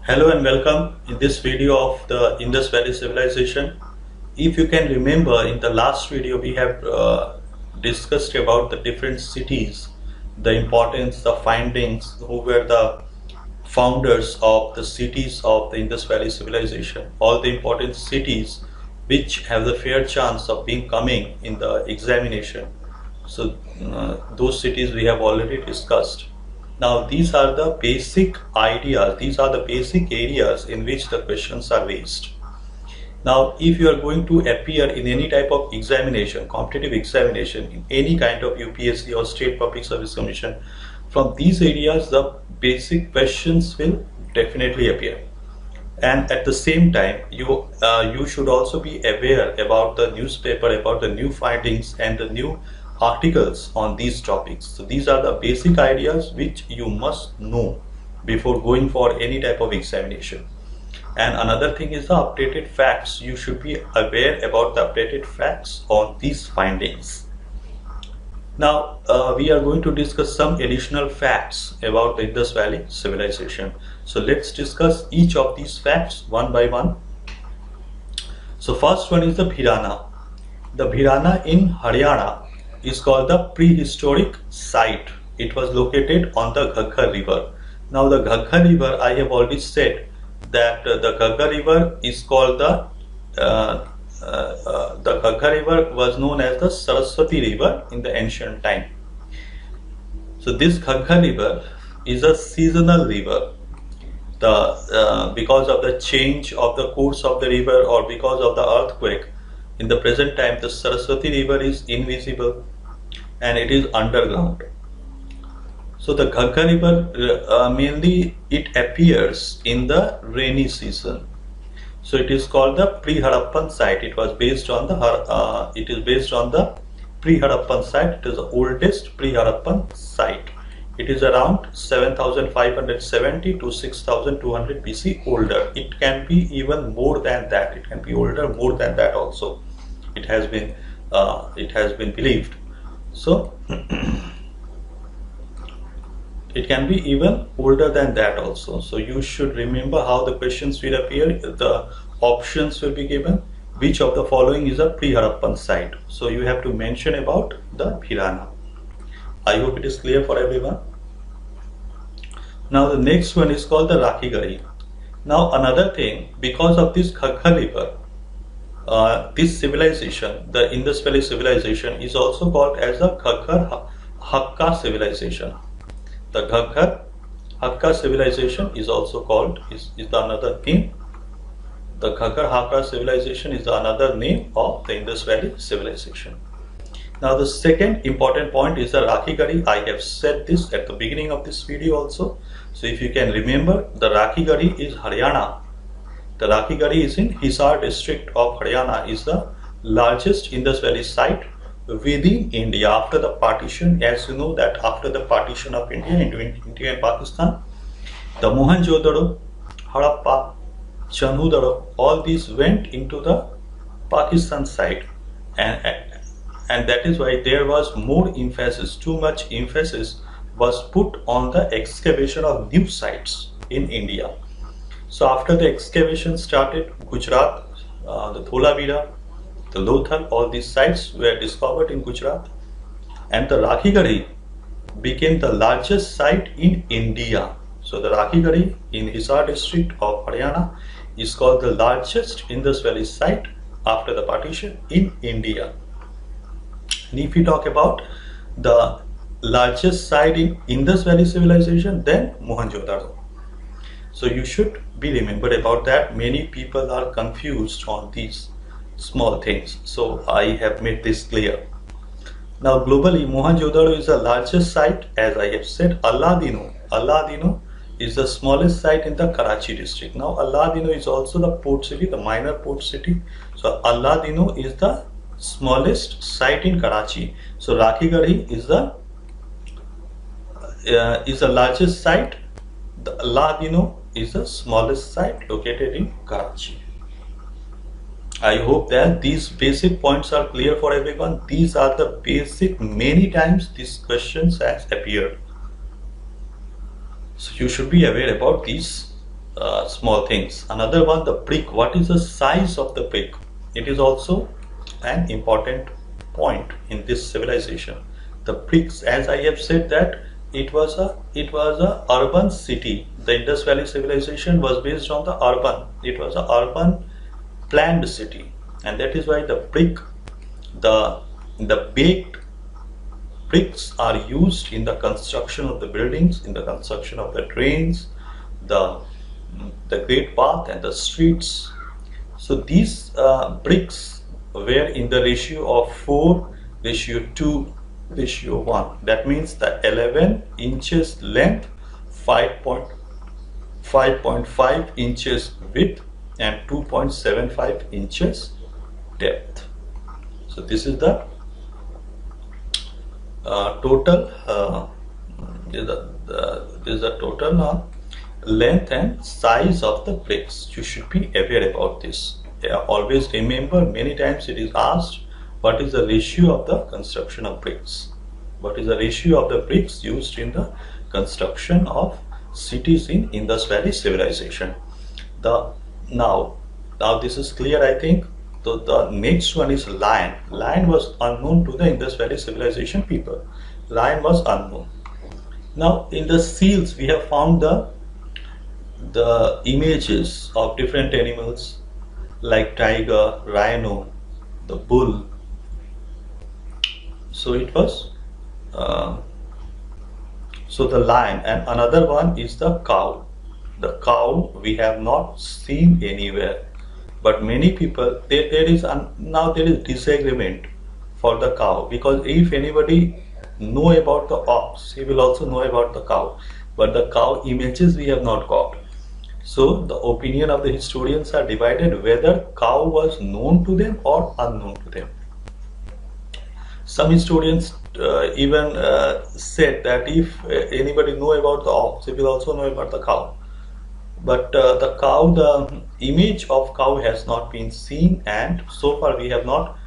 Hello and welcome in this video of the Indus Valley Civilization. If you can remember, in the last video we have discussed about the different cities, the importance, the findings, who were the founders of the cities of the Indus Valley Civilization, all the important cities which have the fair chance of being coming in the examination. So those cities we have already discussed. Now these are the basic ideas, these are the basic areas in which the questions are raised. Now if you are going to appear in any type of examination, competitive examination, in any kind of UPSC or State Public Service Commission, from these areas the basic questions will definitely appear. And at the same time, you should also be aware about the newspaper, about the new findings and the new articles on these topics. So these are the basic ideas which you must know before going for any type of examination. And another thing is the updated facts. You should be aware about the updated facts on these findings. Now we are going to discuss some additional facts about the Indus Valley Civilization. So let's discuss each of these facts one by one. So first one is the Bhirana. The Bhirana in Haryana is called the prehistoric site. It was located on the Ghaggar River. Now the Ghaggar River, I have already said that the Ghaggar River is called the Ghaggar River was known as the Saraswati River in the ancient time. So this Ghaggar River is a seasonal river. Because of the change of the course of the river or because of the earthquake, in the present time the Saraswati River is invisible and it is underground. So the Ghaggar River mainly it appears in the rainy season. So it is called the pre-Harappan site. It was based on the pre-Harappan site. It is the oldest pre-Harappan site. It is around 7,570 to 6,200 BC older. It can be even more than that. It can be older more than that also. It has been believed. So it can be even older than that also. So you should remember how the questions will appear. The options will be given. Which of the following is a pre-Harappan site? So you have to mention about the Bhirana. I hope it is clear for everyone. Now the next one is called the Rakhigari. Now another thing, because of this Ghaggar River, this civilization, the Indus Valley Civilization, is also called as the Ghaggar Hakka Civilization. The Ghaggar Hakka Civilization is also called, is the another name. The Ghaggar Hakka Civilization is the another name of the Indus Valley Civilization. Now the second important point is the Rakhigari. I have said this at the beginning of this video also. So if you can remember, the Rakhigari is Haryana. The Rakhigari is in Hisar district of Haryana, is the largest Indus Valley site within India after the partition. As you know that after the partition of India into India and Pakistan, the Mohenjo-daro, Harappa, Chanhu-daro, all these went into the Pakistan side, and that is why there was more emphasis, too much emphasis was put on the excavation of new sites in India. So after the excavation started, Gujarat, the Dholavira, the Lothal, all these sites were discovered in Gujarat, and the Rakhigari became the largest site in India. So the Rakhigari in Hisar district of Haryana is called the largest Indus Valley site after the partition in India. And if we talk about the largest site in Indus Valley Civilization, then Mohenjo-daro. So you should be remembered about that. Many people are confused on these small things. So I have made this clear. Now globally, Mohenjo-daro is the largest site, as I have said. Aladino is the smallest site in the Karachi district. Now Aladino is also the port city, the minor port city. So Aladino is the smallest site in Karachi. So Rakhigari is the largest site. The Aladino is the smallest site located in Karachi. I hope that these basic points are clear for everyone. These are the basic, many times these questions has appeared. So you should be aware about these small things. Another one, the brick. What is the size of the brick? It is also an important point in this civilization. The bricks, as I have said, that it was a urban city. The Indus Valley civilization was based on the urban. It was a urban planned city, and that is why the brick, the baked bricks are used in the construction of the buildings, in the construction of the drains, the great bath and the streets. So these bricks were in the ratio of 4:2:1. That means the 11 inches length, 5.5 inches width, and 2.75 inches depth. So this is the total. This is the total length and size of the bricks. You should be aware about this. Always remember, many times it is asked, what is the ratio of the construction of bricks? What is the ratio of the bricks used in the construction of cities in Indus Valley civilization? Now this is clear, I think. So the next one is lion. Lion was unknown to the Indus Valley civilization people. Lion was unknown. Now in the seals we have found the images of different animals like tiger, rhino, the bull. So it was so the lion, and another one is the cow. The cow we have not seen anywhere, but many people now there is disagreement for the cow, because if anybody know about the ox, he will also know about the cow, but the cow images we have not got. So the opinion of the historians are divided whether cow was known to them or unknown to them. Some historians even said that if anybody know about the ox, he will also know about the cow. But the cow, the image of cow has not been seen, and so far we have not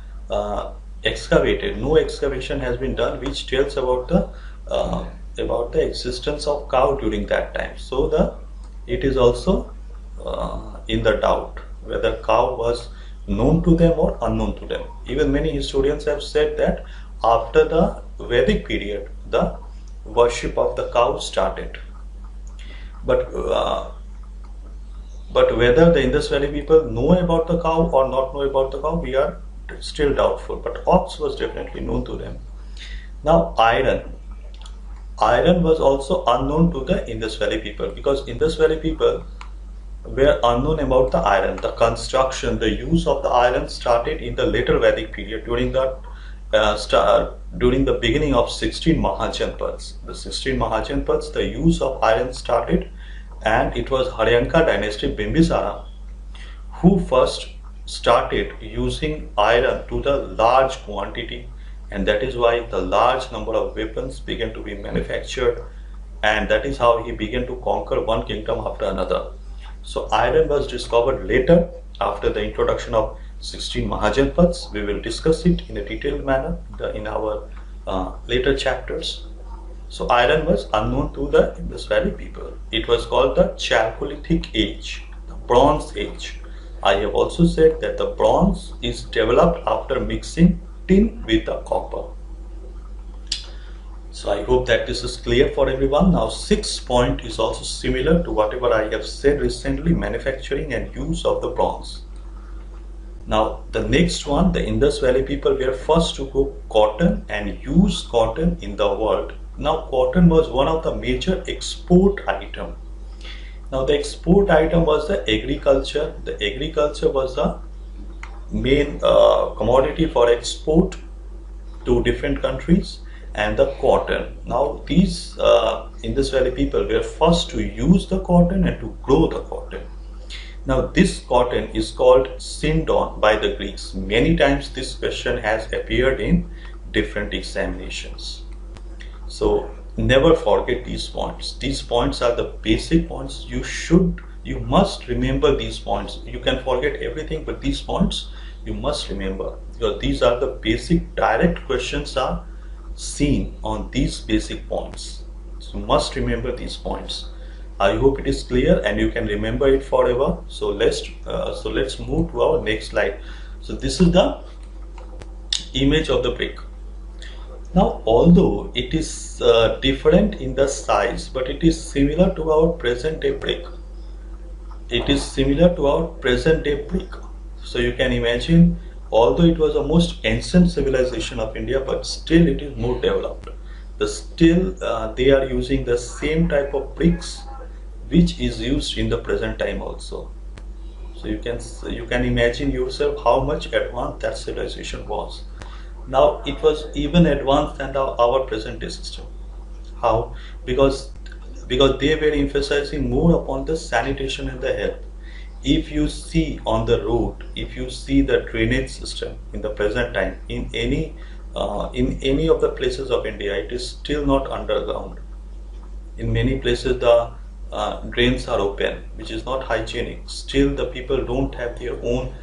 excavated. No excavation has been done which tells about the existence of cow during that time. So it is also in the doubt whether cow was known to them or unknown to them. Even many historians have said that after the Vedic period, the worship of the cow started. But whether the Indus Valley people know about the cow or not know about the cow, we are still doubtful. But ox was definitely known to them. Now iron. Iron was also unknown to the Indus Valley people, because Indus Valley people were unknown about the iron. The construction, the use of the iron started in the later Vedic period during the beginning of 16 Mahajanpads. The 16 Mahajanpads, the use of iron started, and it was Haryanka dynasty Bimbisara who first started using iron to the large quantity, and that is why the large number of weapons began to be manufactured, and that is how he began to conquer one kingdom after another. So iron was discovered later after the introduction of 16 Mahajanpads. We will discuss it in a detailed manner in our later chapters. So iron was unknown to the Indus Valley people. It was called the Chalcolithic age, the Bronze Age. I have also said that the bronze is developed after mixing tin with the copper. So I hope that this is clear for everyone. Now 6th point is also similar to whatever I have said recently, manufacturing and use of the bronze. Now the next one, the Indus Valley people were first to grow cotton and use cotton in the world. Now cotton was one of the major export item. Now the export item was the agriculture. The agriculture was the main commodity for export to different countries, and the cotton. Now these Indus Valley people were first to use the cotton and to grow the cotton. Now this cotton is called Sindon by the Greeks. Many times this question has appeared in different examinations. So never forget these points. These points are the basic points. You must remember these points. You can forget everything, but these points you must remember, because these are the basic direct questions are seen on these basic points. So you must remember these points. I hope it is clear and you can remember it forever. So let's move to our next slide. So this is the image of the brick. Now, although it is different in the size, but it is similar to our present day brick. It is similar to our present day brick. So you can imagine, although it was the most ancient civilization of India, but still it is more developed. They are using the same type of bricks which is used in the present time also. So you can imagine yourself how much advanced that civilization was. Now it was even advanced than our present day system. How? Because they were emphasizing more upon the sanitation and the health. If you see on the road, if you see the drainage system in the present time in any of the places of India, it is still not underground. In many places the drains are open, which is not hygienic. Still the people don't have their own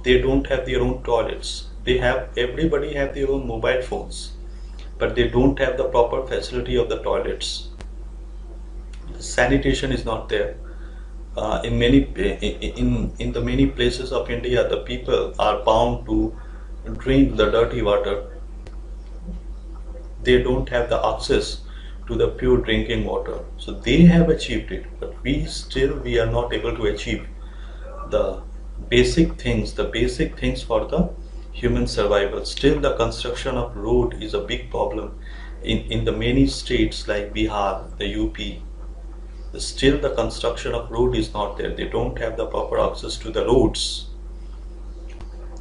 they don't have their own toilets. Everybody have their own mobile phones, but they don't have the proper facility of the toilets. Sanitation is not there. In the many places of India, the people are bound to drink the dirty water. They don't have the access to the pure drinking water. So they have achieved it, but we are not able to achieve the basic things for the human survival. Still the construction of road is a big problem in the many states like Bihar, the UP. Still the construction of road is not there. They don't have the proper access to the roads.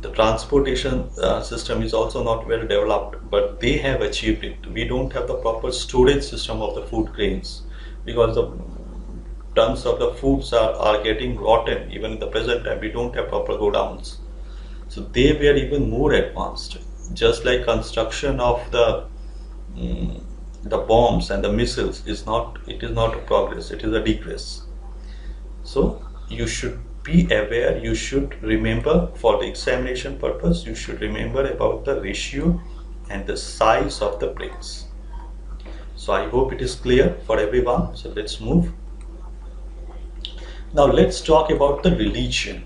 The transportation system is also not well developed, but they have achieved it. We don't have the proper storage system of the food grains, because the tons of the foods are getting rotten. Even in the present time, we don't have proper godowns. So they were even more advanced. Just like construction of the bombs and the missiles it is not a progress, it is a decrease. So you should be aware, you should remember, for the examination purpose, you should remember about the ratio and the size of the bricks. So I hope it is clear for everyone. So let's move. Now let's talk about the religion.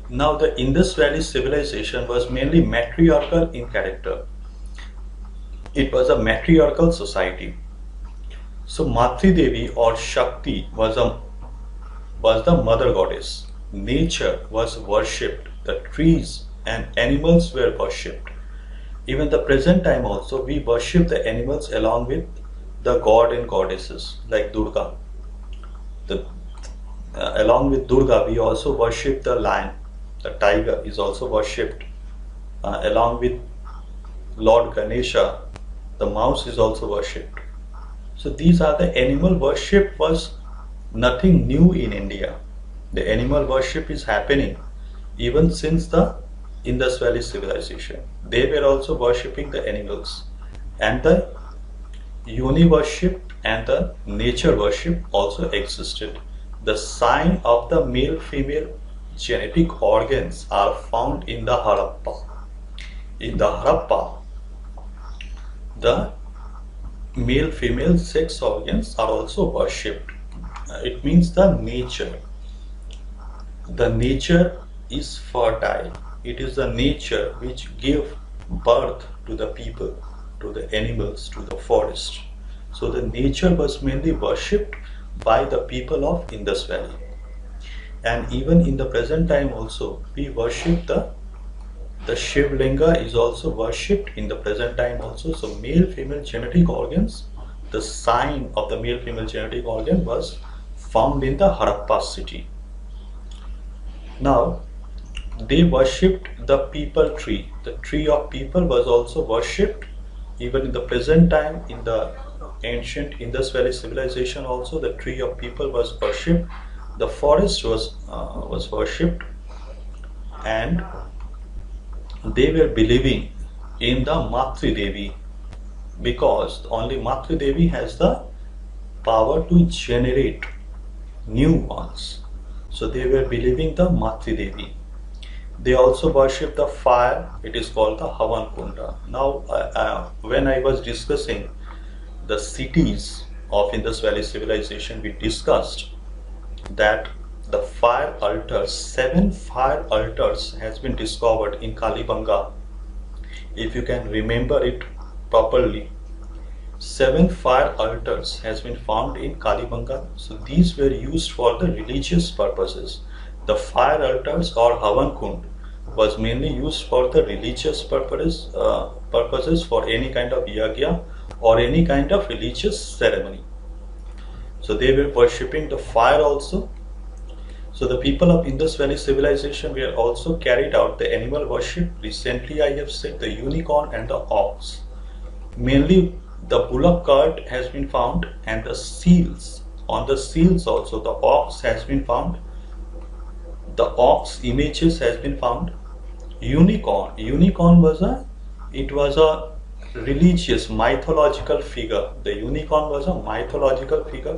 Now the Indus Valley civilization was mainly matriarchal in character. It was a matriarchal society. So Matri Devi or Shakti was the mother goddess. Nature was worshipped. The trees and animals were worshipped. Even the present time also we worship the animals along with the god and goddesses like Durga. Along with Durga we also worship the lion. The tiger is also worshipped. Along with Lord Ganesha, the mouse is also worshipped. So these are the animal worship was nothing new in India. The animal worship is happening even since the Indus Valley civilization. They were also worshipping the animals, and the Yoni worship and the nature worship also existed. The sign of the male-female genetic organs are found in the Harappa. In the Harappa, the male-female sex organs are also worshipped. It means the nature. The nature is fertile. It is the nature which gave birth to the people, to the animals, to the forest. So the nature was mainly worshipped by the people of Indus Valley. And even in the present time also we worship the Shiv Linga is also worshipped in the present time also. So male-female genetic organs, the sign of the male-female genetic organ was found in the Harappa city. Now they worshipped the people tree. The tree of people was also worshipped even in the present time. In the ancient Indus Valley civilization also the tree of people was worshipped. The forest was worshipped, and they were believing in the Matri Devi, because only Matri Devi has the power to generate new ones. So they were believing the Matri Devi. They also worship the fire. It is called the Havan Kunda. Now, when I was discussing the cities of Indus Valley civilization, we discussed that the fire altars, 7 fire altars has been discovered in Kalibanga. If you can remember it properly, 7 fire altars has been found in Kalibanga. So these were used for the religious purposes. The fire altars or Havan Kund was mainly used for the religious purposes for any kind of yagya or any kind of religious ceremony. So they were worshipping the fire also. So the people of Indus Valley civilization were also carried out the animal worship. Recently I have said the unicorn and the ox. Mainly the bullock cart has been found, and the seals. On the seals also the ox has been found. The ox images has been found. Unicorn was a religious mythological figure. The unicorn was a mythological figure,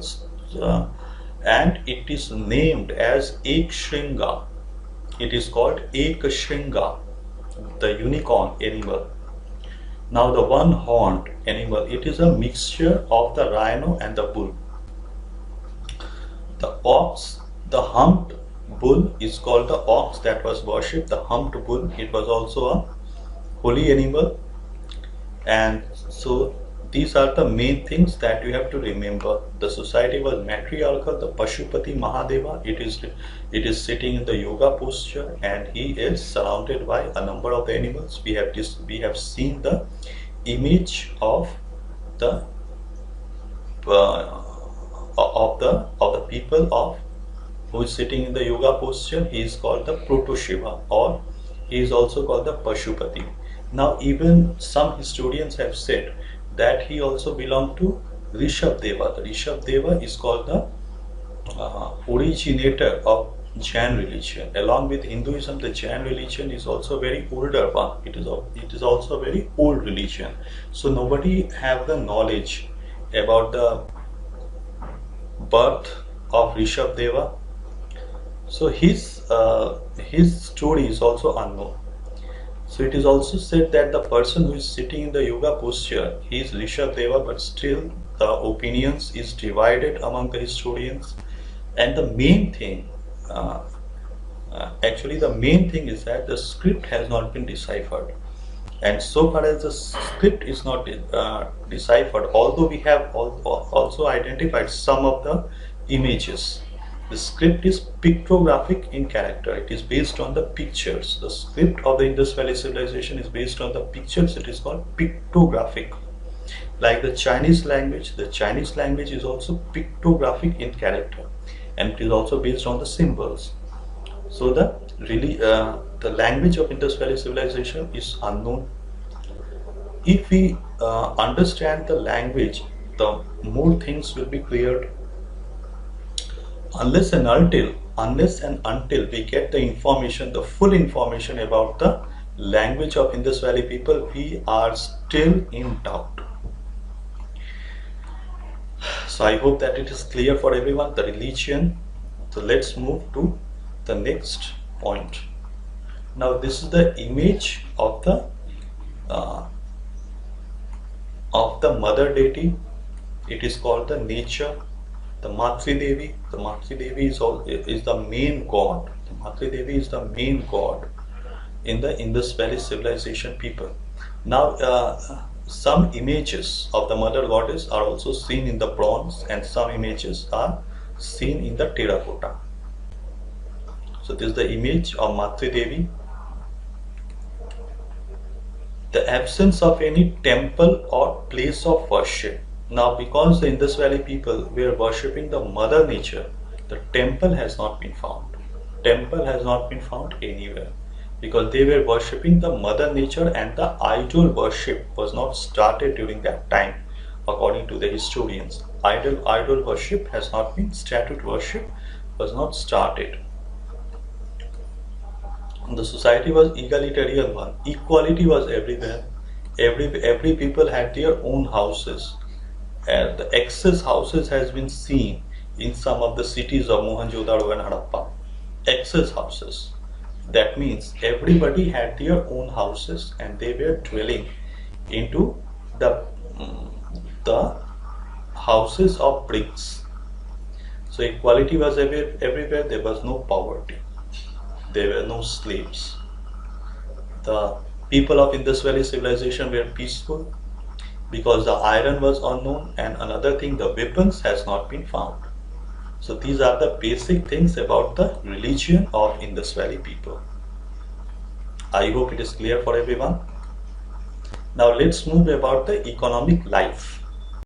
and it is named as Ekshringa. It is called Ekshringa, the unicorn animal. Now the one-horned animal, it is a mixture of the rhino and the bull. The ox, the humped bull is called the ox that was worshipped. The humped bull, it was also a holy animal. And so these are the main things that you have to remember. The society was matriarchal. The Pashupati Mahadeva, it is sitting in the yoga posture, and he is surrounded by a number of the animals. We have seen the image of the people of who is sitting in the yoga posture. He is called the Proto Shiva, or he is also called the Pashupati. Now even some historians have said that he also belonged to Rishabh Deva. The Rishabh Deva is called the originator of Jain religion. Along with Hinduism, the Jain religion is also very older one. It is also a very old religion. So nobody have the knowledge about the birth of Rishabh Deva. So his story is also unknown. So it is also said that the person who is sitting in the yoga posture, he is Rishabh Deva, but still the opinions is divided among the historians. And the main thing, actually the main thing is that the script has not been deciphered. And so far as the script is not deciphered, although we have also identified some of the images, the script is pictographic in character. It is based on the pictures. The script of the Indus Valley civilization is based on the pictures. It is called pictographic. Like the Chinese language is also pictographic in character, and it is also based on the symbols. So the language of Indus Valley civilization is unknown. If we understand the language, the more things will be cleared. Unless and until we get the information, the full information about the language of Indus Valley people, we are still in doubt. So I hope that it is clear for everyone, the religion. So let's move to the next point. Now this is the image of the mother deity. It is called the nature. The Matri Devi. The Matri Devi is the main god. The Matri Devi is the main god in the Indus Valley civilization people. Now some images of the mother goddess are also seen in the bronze, and some images are seen in the terracotta. So this is the image of Matri Devi. The absence of any temple or place of worship. Now because the Indus Valley people were worshipping the mother nature, the temple has not been found. Temple has not been found anywhere, because they were worshipping the mother nature, and the idol worship was not started during that time. According to the historians, idol worship has not been, statue worship was not started. The society was egalitarian one. Equality was everywhere. Every people had their own houses. And the excess houses has been seen in some of the cities of Mohenjo-daro and Harappa. Excess houses. That means everybody had their own houses and they were dwelling into the houses of bricks. So equality was everywhere. There was no poverty. There were no slaves. The people of Indus Valley civilization were peaceful because the iron was unknown, and another thing, the weapons has not been found. So these are the basic things about the religion of Indus Valley people. I hope it is clear for everyone. Now let's move about the economic life.